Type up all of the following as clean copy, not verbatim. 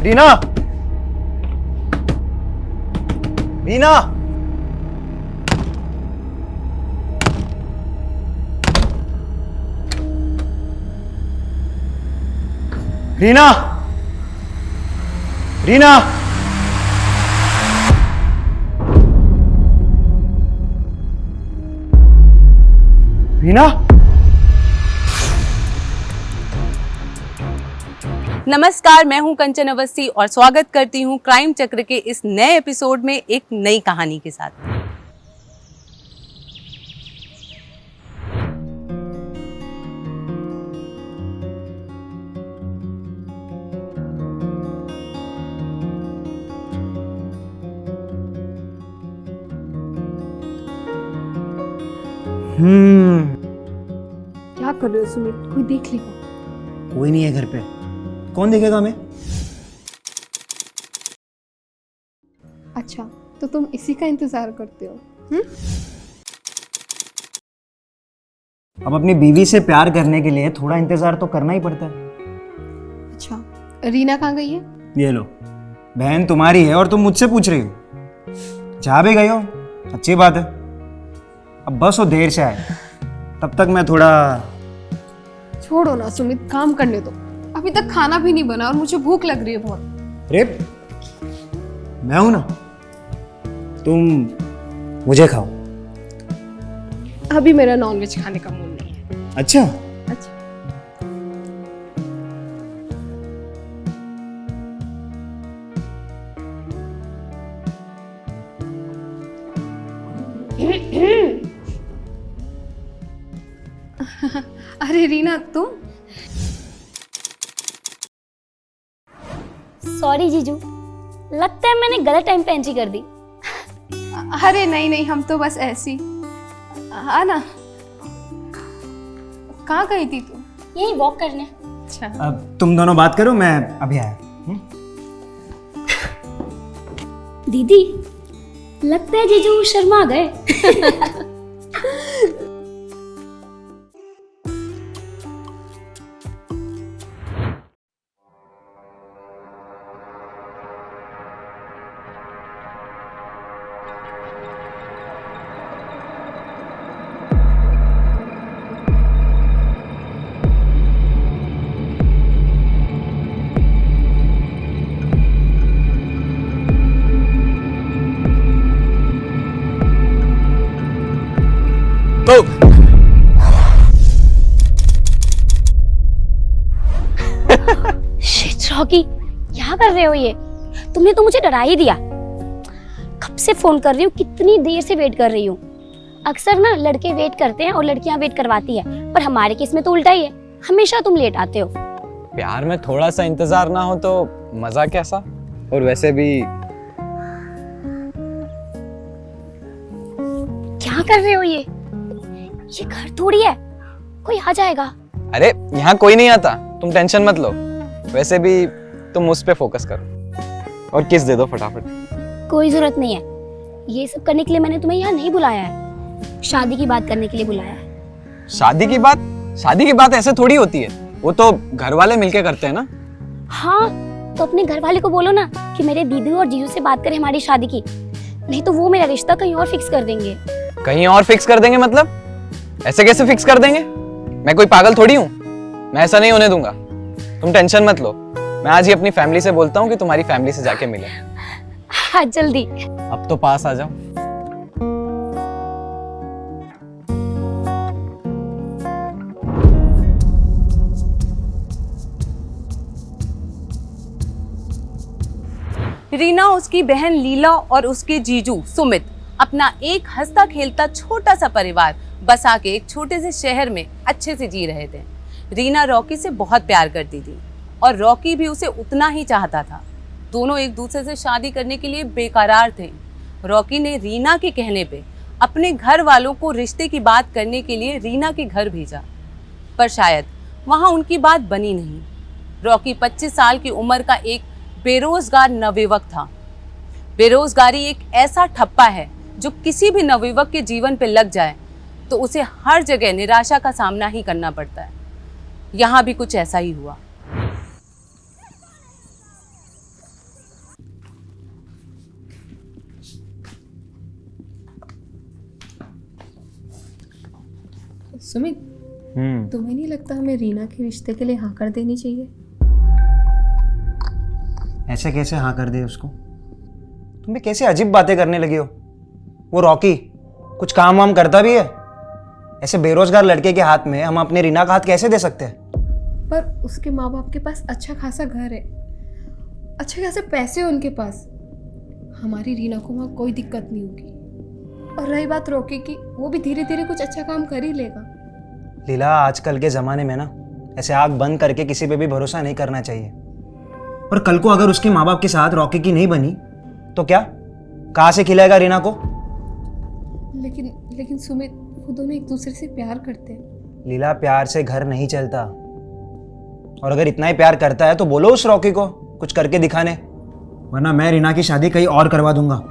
रीना, रीना, रीना, रीना, रीना। नमस्कार, मैं हूं कंचन अवस्थी और स्वागत करती हूं क्राइम चक्र के इस नए एपिसोड में एक नई कहानी के साथ। क्या कर रहे हो सुमित? कोई देख लेगा। कोई नहीं है घर पे, कौन देखेगा हमें? अच्छा, तो तुम इसी का इंतजार करते हो? अब अपनी बीवी से प्यार करने के लिए थोड़ा इंतजार तो करना ही पड़ता है। अच्छा, रीना कहाँ गई है? ये लो, बहन तुम्हारी है और तुम मुझसे पूछ रही हो। जहाँ भी गई हो अच्छी बात है, अब बस वो देर से आए, तब तक मैं थोड़ा। छोड़ो ना सुमित, काम करने दो। अभी तक खाना भी नहीं बना और मुझे भूख लग रही है बहुत। अरे मैं हूं ना, तुम मुझे खाओ। अभी मेरा नॉनवेज खाने का मूड नहीं है। अच्छा, अच्छा, अरे रीना तुम? सॉरी जीजू, लगता है मैंने गलत टाइम पे एंट्री कर दी। अरे नहीं नहीं, हम तो बस ऐसी। हाँ ना, कहाँ गई थी तू? यही वॉक करने। अच्छा, अब तुम दोनों बात करो, मैं अभी आया। दीदी, लगता है जीजू शर्मा गए। तो शिट रॉकी, क्या कर रहे हो ये? तुमने तो मुझे डरा ही दिया। कब से फोन कर रही हूँ, कितनी देर से वेट कर रही हूँ। अक्सर ना लड़के वेट करते हैं और लड़कियां वेट करवाती है, पर हमारे केस में तो उल्टा ही है, हमेशा तुम लेट आते हो। प्यार में थोड़ा सा इंतजार ना हो तो मजा कैसा? और वैसे भी क्या कर रहे हो ये घर थोड़ी है, कोई आ जाएगा। अरे यहाँ कोई नहीं आता, तुम टेंशन मत लो। वैसे भी तुम उस पे फोकस करो और किस दे दो फटाफट। कोई जरूरत नहीं है, ये सब करने के लिए मैंने तुम्हें यहाँ नहीं बुलाया है, शादी की बात करने के लिए बुलाया है। शादी की बात? शादी की बात ऐसे थोड़ी होती है, वो तो घर वाले मिलके करते हैं ना। हाँ, तो अपने घर वाले को बोलो ना कि मेरे दीदी और जीजू से बात करें हमारी शादी की, नहीं तो वो मेरा रिश्ता कहीं और फिक्स कर देंगे। कहीं और फिक्स कर देंगे मतलब? ऐसे कैसे फिक्स कर देंगे? मैं कोई पागल थोड़ी हूँ, मैं ऐसा नहीं होने दूंगा। तुम टेंशन मत लो, मैं आज ही अपनी फैमिली से बोलता हूँ कि तुम्हारी फैमिली से जाके मिले। हाँ जल्दी। अब तो पास आ जाओ। रीना, उसकी बहन लीला और उसके जीजू सुमित अपना एक हंसता खेलता छोटा सा परिवार बसा के एक छोटे से शहर में अच्छे से जी रहे थे। रीना रॉकी से बहुत प्यार करती थी और रॉकी भी उसे उतना ही चाहता था। दोनों एक दूसरे से शादी करने के लिए बेकरार थे। रॉकी ने रीना के कहने पे अपने घर वालों को रिश्ते की बात करने के लिए रीना के घर भेजा, पर शायद वहाँ उनकी बात बनी नहीं। रॉकी 25 साल की उम्र का एक बेरोजगार नवयुवक था। बेरोजगारी एक ऐसा ठप्पा है जो किसी भी नवयुवक के जीवन पे लग जाए तो उसे हर जगह निराशा का सामना ही करना पड़ता है। यहाँ भी कुछ ऐसा ही हुआ। सुमित, तुम्हें नहीं लगता हमें रीना के रिश्ते के लिए हाँ कर देनी चाहिए? ऐसे कैसे हाँ कर दे उसको? तुम भी कैसे अजीब बातें करने लगी हो। वो रॉकी कुछ काम वाम करता भी है? ऐसे बेरोजगार लड़के के हाथ में हम अपने रीना का हाथ कैसे दे सकते हैं? पर उसके माँ बाप के पास अच्छा खासा घर है, अच्छे खासे पैसे हैं उनके पास। हमारी रीना को वहाँ कोई दिक्कत नहीं होगी। और रही बात रॉकी की, वो भी धीरे धीरे कुछ अच्छा काम कर ही लेगा। लीला, आजकल के ज़माने में ना ऐसे आँख बंद करके किसी पे भी भरोसा नहीं करना चाहिए। और कल को अगर उसके माँ बाप के साथ रॉकी की नहीं बनी तो क्या, कहाँ से खिलाएगा रीना को? लेकिन सुमित, वो दोनों एक दूसरे से प्यार करते हैं। लीला, प्यार से घर नहीं चलता। और अगर इतना ही प्यार करता है तो बोलो उस रॉकी को कुछ करके दिखाने, वरना मैं रीना की शादी कहीं और करवा दूंगा।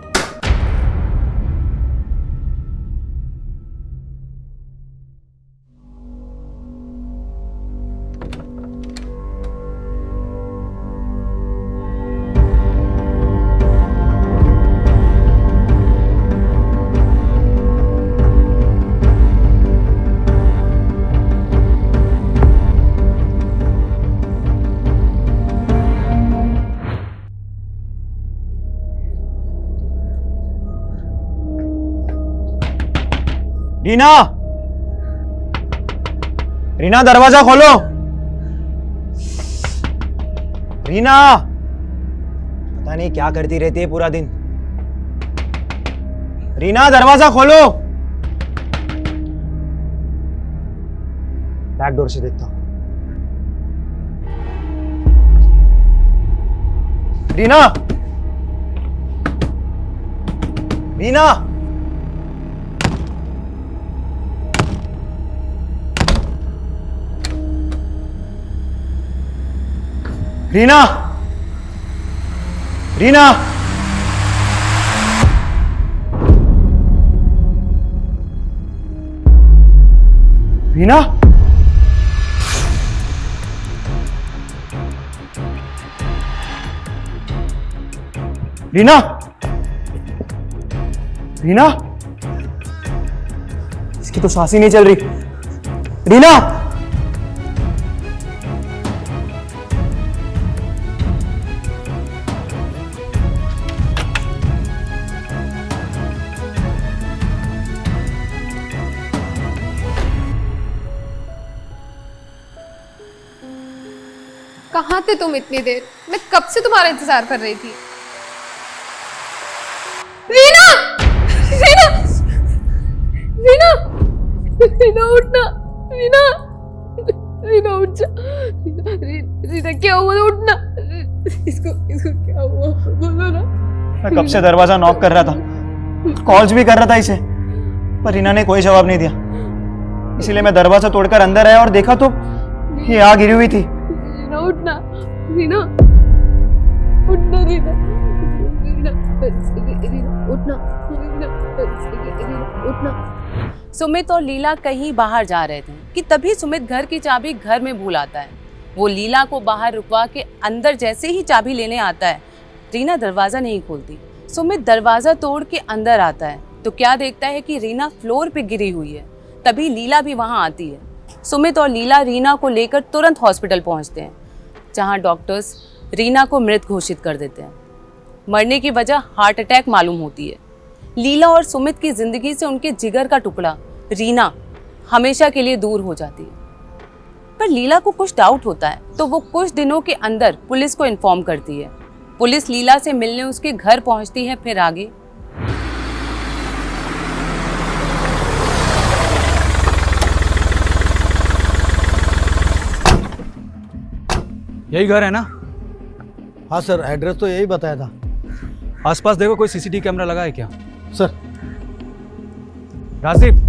रीना, रीना दरवाजा खोलो। रीना, पता नहीं क्या करती रहती है पूरा दिन। रीना दरवाजा खोलो। बैक डोर से देखता हूं। रीना, रीना, रीना, रीना, रीना, रीना, रीना, इसकी तो सांस ही नहीं चल रही। रीना, कहाँ थे तुम इतनी देर? मैं कब से तुम्हारा इंतजार कर रही थी। रीना! रीना! रीना! रीना उठना! रीना! रीना उठ जा! रीना क्या हुआ? उठना! इसको क्या हुआ? बोलो ना। मैं कब से दरवाजा नॉक कर रहा था, कॉल्स भी कर रहा था इसे, पर रीना ने कोई जवाब नहीं दिया। इसीलिए मैं दरवाजा तोड़कर अंदर आया और देखा तो ये आग गिरी हुई थी। रीना उठना! रीना उठना! रीना उठना! रीना उठना! सुमित और लीला कहीं बाहर जा रहे थे कि तभी सुमित घर की चाबी घर में भूल आता है। वो लीला को बाहर रुकवा के अंदर जैसे ही चाबी लेने आता है, रीना दरवाजा नहीं खोलती। सुमित दरवाजा तोड़ के अंदर आता है तो क्या देखता है कि रीना फ्लोर पे गिरी हुई है। तभी लीला भी वहां आती है। सुमित और लीला रीना को लेकर तुरंत हॉस्पिटल पहुंचते हैं, जहां डॉक्टर्स रीना को मृत घोषित कर देते हैं। मरने की वजह हार्ट अटैक मालूम होती है। लीला और सुमित की जिंदगी से उनके जिगर का टुकड़ा रीना हमेशा के लिए दूर हो जाती है। पर लीला को कुछ डाउट होता है तो वो कुछ दिनों के अंदर पुलिस को इन्फॉर्म करती है। पुलिस लीला से मिलने उसके घर पहुंचती है। फिर आगे यही घर है ना? हाँ सर, एड्रेस तो यही बताया था। आसपास देखो कोई सीसीटीवी कैमरा लगा है क्या? सर, राजीव,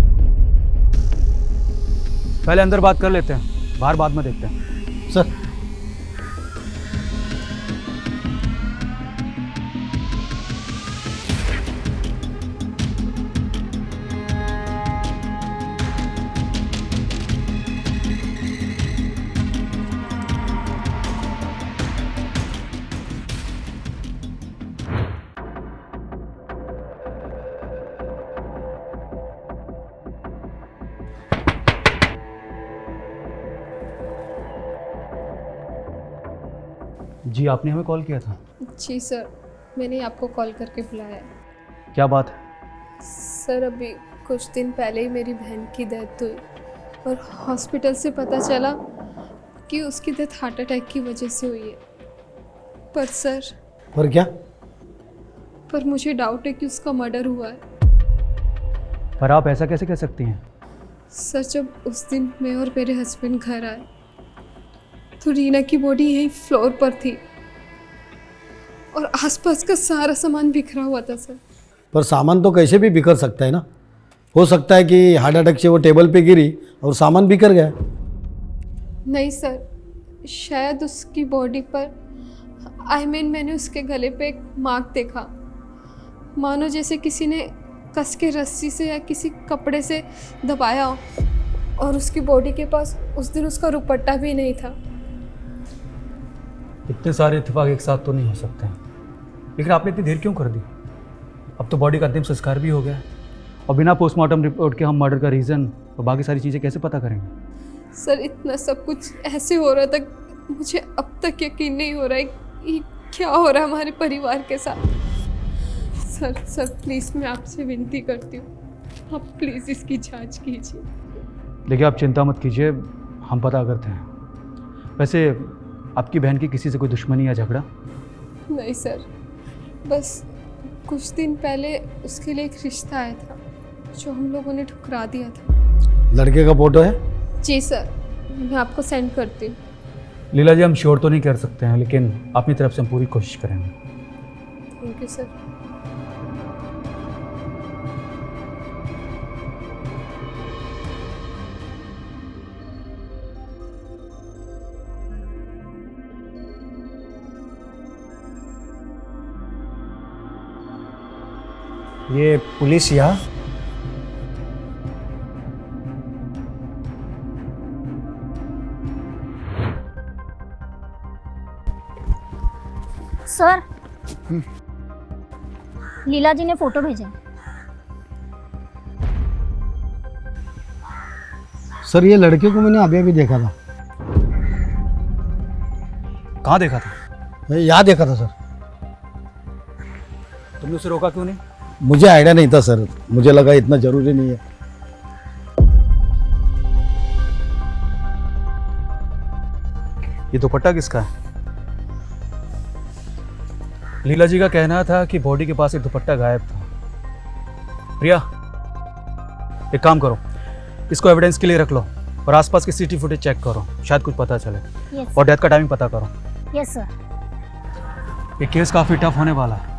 पहले अंदर बात कर लेते हैं, बाहर बाद में देखते हैं। सर। जी आपने हमें कॉल किया था। जी सर, मैंने आपको कॉल करके बुलाया है। क्या बात है? सर अभी कुछ दिन पहले ही मेरी बहन की डेथ हुई और हॉस्पिटल से पता चला कि उसकी डेथ हार्ट अटैक की वजह से हुई है। पर सर, पर क्या? पर मुझे डाउट है कि उसका मर्डर हुआ है। पर आप ऐसा कैसे कह सकती हैं? सर जब उस दिन मैं और मेरे हस्बैंड घर आए तो रीना की बॉडी यहीं फ्लोर पर थी और आसपास का सारा सामान बिखरा हुआ था सर। पर सामान तो कैसे भी बिखर सकता है ना। हो सकता है कि हार्ट अटैक से वो टेबल पे गिरी और सामान बिखर गया। नहीं सर, शायद उसकी बॉडी पर मैंने उसके गले पे एक मार्क देखा, मानो जैसे किसी ने कस के रस्सी से या किसी कपड़े से दबाया हो। और उसकी बॉडी के पास उस दिन उसका दुपट्टा भी नहीं था। इतने सारे इत्तेफाक एक साथ तो नहीं हो सकते हैं, लेकिन आपने इतनी देर क्यों कर दी? अब तो बॉडी का अंतिम संस्कार भी हो गया और बिना पोस्टमार्टम रिपोर्ट के हम मर्डर का रीज़न और बाकी सारी चीज़ें कैसे पता करेंगे? सर इतना सब कुछ ऐसे हो रहा था, मुझे अब तक यकीन नहीं हो रहा है कि क्या हो रहा है हमारे परिवार के साथ। सर प्लीज़ मैं आपसे विनती करती हूँ, आप प्लीज़ इसकी जांच कीजिए। देखिए आप चिंता मत कीजिए, हम पता करते हैं। वैसे आपकी बहन की किसी से कोई दुश्मनी या झगड़ा? नहीं सर, बस कुछ दिन पहले उसके लिए एक रिश्ता आया था जो हम लोगों ने ठुकरा दिया था। लड़के का फोटो है? जी सर, मैं आपको सेंड करती हूँ। लीला जी हम श्योर तो नहीं कर सकते हैं, लेकिन अपनी तरफ से हम पूरी कोशिश करेंगे। Thank you sir. ये पुलिस या सर, लीला जी ने फोटो भेजा। सर ये लड़के को मैंने अभी अभी देखा था। कहाँ देखा था? मैं यहाँ देखा था सर। तुमने उसे रोका क्यों नहीं? मुझे आइडिया नहीं था सर, मुझे लगा इतना जरूरी नहीं है। ये दुपट्टा किसका है? लीला जी का कहना था कि बॉडी के पास एक दुपट्टा गायब था। प्रिया, एक काम करो, इसको एविडेंस के लिए रख लो और आसपास की सीसीटीवी फुटेज चेक करो, शायद कुछ पता चले। यस और डेथ का टाइमिंग पता करो। Yes sir. ये केस काफ़ी टफ होने वाला है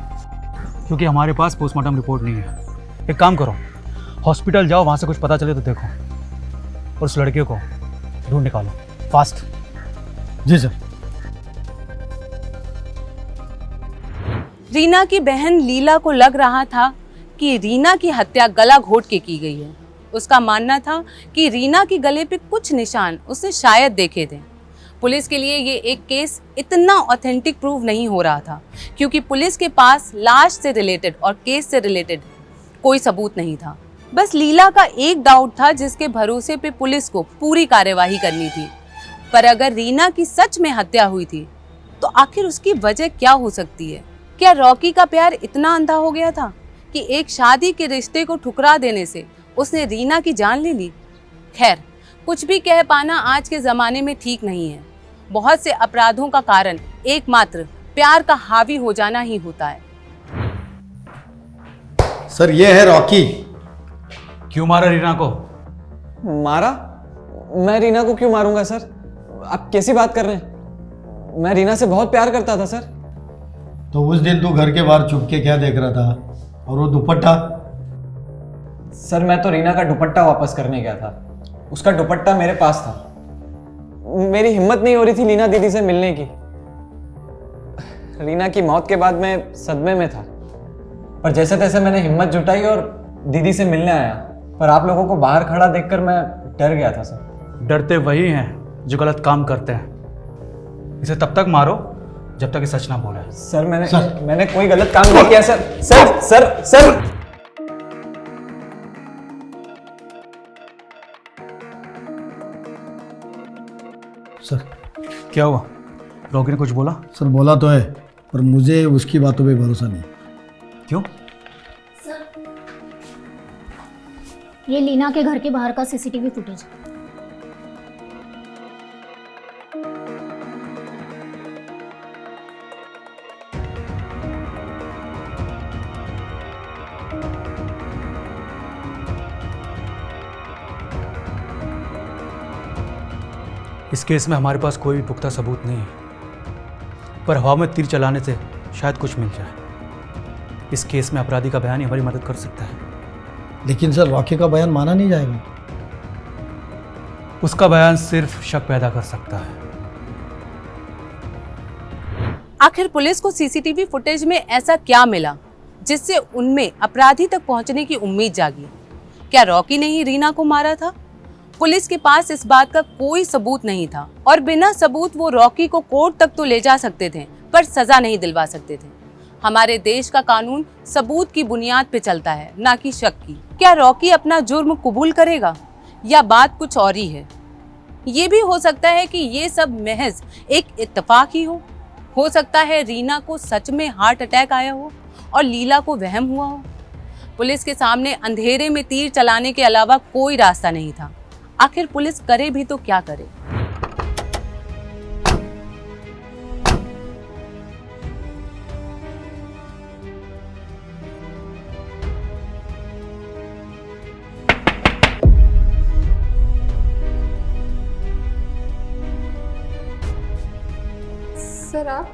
क्योंकि हमारे पास पोस्टमार्टम रिपोर्ट नहीं है। एक काम करो, हॉस्पिटल जाओ, वहाँ से कुछ पता चले तो देखो और उस लड़के को ढूंढ निकालो फास्ट। जी सर। रीना की बहन लीला को लग रहा था कि रीना की हत्या गला घोट के की गई है। उसका मानना था कि रीना के गले पे कुछ निशान उसने शायद देखे थे। पुलिस के लिए ये एक केस इतना ऑथेंटिक प्रूव नहीं हो रहा था क्योंकि पुलिस के पास लाश से रिलेटेड और केस से रिलेटेड कोई सबूत नहीं था। बस लीला का एक डाउट था जिसके भरोसे पे पुलिस को पूरी कार्यवाही करनी थी। पर अगर रीना की सच में हत्या हुई थी तो आखिर उसकी वजह क्या हो सकती है? क्या रॉकी का प्यार इतना अंधा हो गया था कि एक शादी के रिश्ते को ठुकरा देने से उसने रीना की जान ले ली? खैर, कुछ भी कह पाना आज के ज़माने में ठीक नहीं है। बहुत से अपराधों का कारण एकमात्र प्यार का हावी हो जाना ही होता है। सर ये है रॉकी। क्यों मारा रीना को? मारा? मैं रीना को क्यों मारूंगा सर? आप कैसी बात कर रहे हैं? मैं रीना से बहुत प्यार करता था सर। तो उस दिन तू घर के बाहर छुप के क्या देख रहा था? और वो दुपट्टा? सर मैं तो रीना का दुपट्टा वापस करने गया था, उसका दुपट्टा मेरे पास था। मेरी हिम्मत नहीं हो रही थी रीना दीदी से मिलने की। रीना की मौत के बाद मैं सदमे में था, पर जैसे तैसे मैंने हिम्मत जुटाई और दीदी से मिलने आया। पर आप लोगों को बाहर खड़ा देखकर मैं डर गया था सर। डरते वही हैं जो गलत काम करते हैं। इसे तब तक मारो जब तक ये सच ना बोले। सर मैंने कोई गलत काम नहीं किया sir. Sir sir sir sir क्या हुआ? रॉकी ने कुछ बोला? सर बोला तो है, पर मुझे उसकी बातों पे भरोसा नहीं। क्यों? ये लीना के घर के बाहर का सीसीटीवी फुटेज। इस केस में हमारे पास कोई भी पुख्ता सबूत नहीं है, पर हवा में तीर चलाने से शायद कुछ मिल जाए। इस केस में अपराधी का बयान ही हमारी मदद कर सकता है। लेकिन सर रॉकी का बयान माना नहीं जाएगा। उसका बयान सिर्फ शक पैदा कर सकता है। आखिर पुलिस को सीसीटीवी फुटेज में ऐसा क्या मिला जिससे उनमें अपराधी तक पहुंचने की उम्मीद जागी? क्या रॉकी ने ही रीना को मारा था? पुलिस के पास इस बात का कोई सबूत नहीं था और बिना सबूत वो रॉकी को कोर्ट तक तो ले जा सकते थे, पर सजा नहीं दिलवा सकते थे। हमारे देश का कानून सबूत की बुनियाद पे चलता है, ना कि शक की। क्या रॉकी अपना जुर्म कबूल करेगा या बात कुछ और ही है? ये भी हो सकता है कि ये सब महज एक इत्तेफाक ही हो सकता है रीना को सच में हार्ट अटैक आया हो और लीला को वहम हुआ हो। पुलिस के सामने अंधेरे में तीर चलाने के अलावा कोई रास्ता नहीं था। आखिर पुलिस करे भी तो क्या करे? सर आप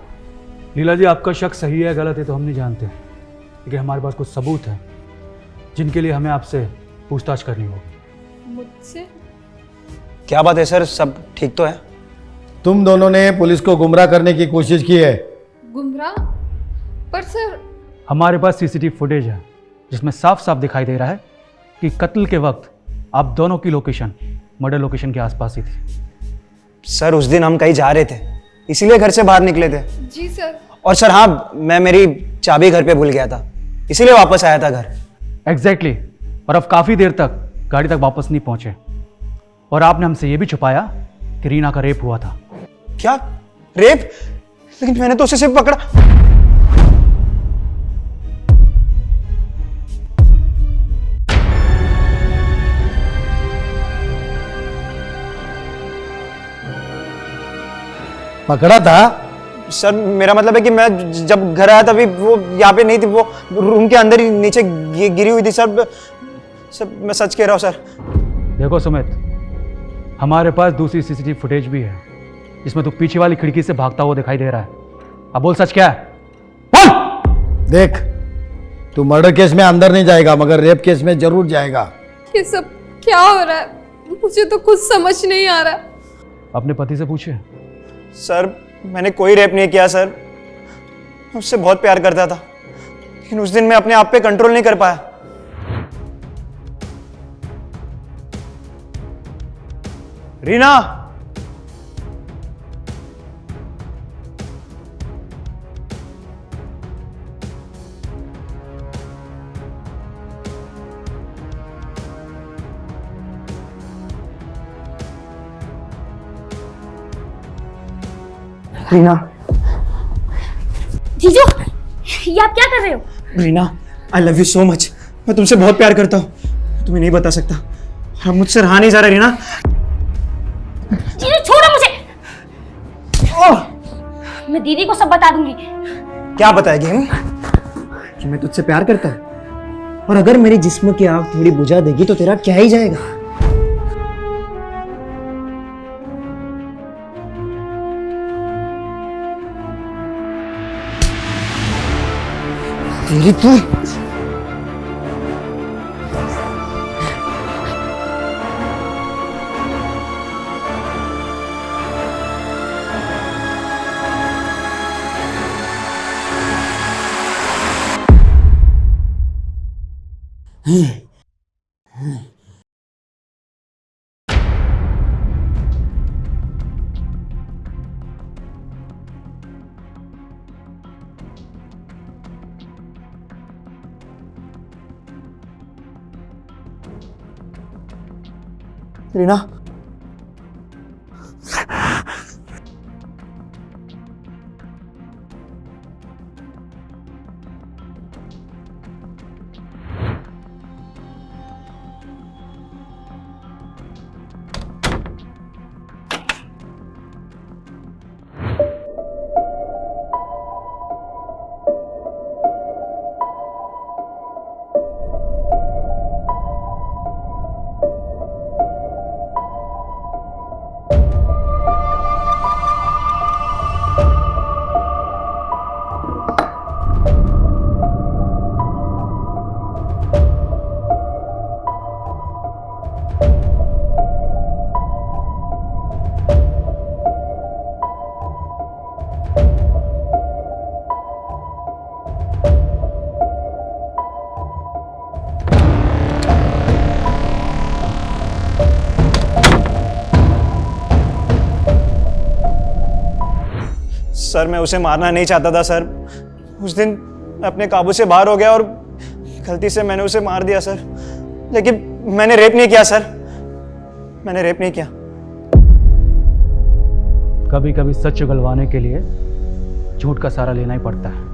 लीला जी, आपका शक सही है गलत है तो हम नहीं जानते, लेकिन हमारे पास कुछ सबूत हैं जिनके लिए हमें आपसे पूछताछ करनी होगी। मुझसे? क्या बात है सर, सब ठीक तो है? तुम दोनों ने पुलिस को गुमराह करने की कोशिश की है। गुमराह? पर सर हमारे पास सीसीटीवी फुटेज है जिसमें साफ साफ दिखाई दे रहा है कि कत्ल के वक्त आप दोनों की लोकेशन मर्डर लोकेशन के आसपास ही थी। सर उस दिन हम कहीं जा रहे थे, इसीलिए घर से बाहर निकले थे। जी सर। और सर हाँ, मैं मेरी चाबी घर पे भूल गया था, इसीलिए वापस आया था घर। एग्जैक्टली। और अब काफ़ी देर तक गाड़ी तक वापस नहीं पहुंचे, और आपने हमसे ये भी छुपाया कि रीना का रेप हुआ था। क्या रेप? लेकिन मैंने तो उसे सिर्फ पकड़ा। पकड़ा था? सर मेरा मतलब है कि मैं जब घर आया तभी वो यहाँ पे नहीं थी, वो रूम के अंदर ही नीचे गिरी हुई थी। सर मैं सच कह रहा हूँ सर। देखो सुमित, हमारे पास दूसरी सीसीटीवी फुटेज भी है जिसमें तू पीछे वाली खिड़की से भागता हुआ दिखाई दे रहा है। अब बोल सच क्या है? बोल! देख, तू मर्डर केस में अंदर नहीं जाएगा मगर रेप केस में जरूर जाएगा। ये सब क्या हो रहा है? मुझे तो कुछ समझ नहीं आ रहा। अपने पति से पूछे। सर मैंने कोई रेप नहीं किया सर, मैं उससे बहुत प्यार करता था, लेकिन उस दिन मैं अपने आप पे कंट्रोल नहीं कर पाया। रीना, रीना, जीजू, ये आप क्या कर रहे हो? Reena, I love you so much. मैं तुमसे बहुत प्यार करता हूँ, तुम्हें नहीं बता सकता। और अब मुझसे रहा नहीं जा रहा रीना। जीजू छोड़ो मुझे। मैं दीदी को सब बता दूंगी। क्या बताएगी हम? कि मैं तुझसे प्यार करता हूँ, और अगर मेरे जिस्म की आग थोड़ी बुझा देगी तो तेरा क्या ही जाएगा। तेरी तू रीना, सर मैं उसे मारना नहीं चाहता था सर। उस दिन मैं अपने काबू से बाहर हो गया और गलती से मैंने उसे मार दिया सर। लेकिन मैंने रेप नहीं किया सर, मैंने रेप नहीं किया। कभी कभी सच उगलवाने के लिए झूठ का सहारा लेना ही पड़ता है।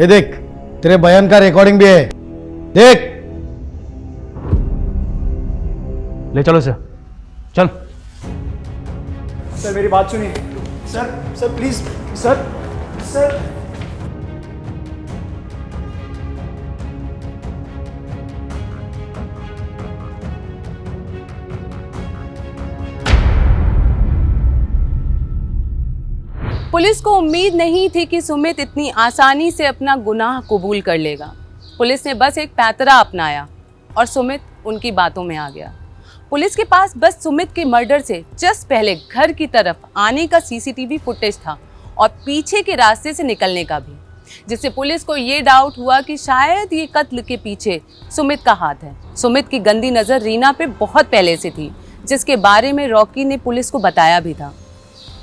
ये देख, तेरे बयान का रिकॉर्डिंग भी है, देख। ले चलो इसे, चल। सर मेरी बात सुनिए सर प्लीज सर। पुलिस को उम्मीद नहीं थी कि सुमित इतनी आसानी से अपना गुनाह कबूल कर लेगा। पुलिस ने बस एक पैतरा अपनाया और सुमित उनकी बातों में आ गया। पुलिस के पास बस सुमित के मर्डर से जस्ट पहले घर की तरफ आने का सीसीटीवी फुटेज था और पीछे के रास्ते से निकलने का भी, जिससे पुलिस को ये डाउट हुआ कि शायद ये कत्ल के पीछे सुमित का हाथ है। सुमित की गंदी नज़र रीना पे बहुत पहले से थी, जिसके बारे में रॉकी ने पुलिस को बताया भी था।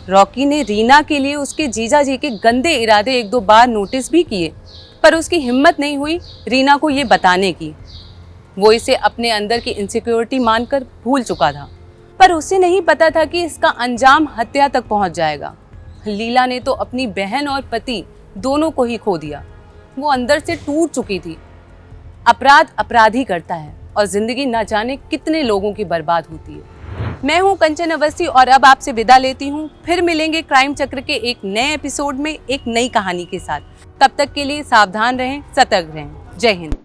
रॉकी ने रीना के लिए उसके जीजा जी के गंदे इरादे एक दो बार नोटिस भी किए, पर उसकी हिम्मत नहीं हुई रीना को ये बताने की। वो इसे अपने अंदर की इनसिक्योरिटी मानकर भूल चुका था, पर उसे नहीं पता था कि इसका अंजाम हत्या तक पहुंच जाएगा। लीला ने तो अपनी बहन और पति दोनों को ही खो दिया। वो अंदर से टूट चुकी थी। अपराध अपराधी करता है और जिंदगी न जाने कितने लोगों की बर्बाद होती है। मैं हूं कंचन अवस्थी और अब आपसे विदा लेती हूं। फिर मिलेंगे क्राइम चक्र के एक नए एपिसोड में एक नई कहानी के साथ। तब तक के लिए सावधान रहें, सतर्क रहें। जय हिंद।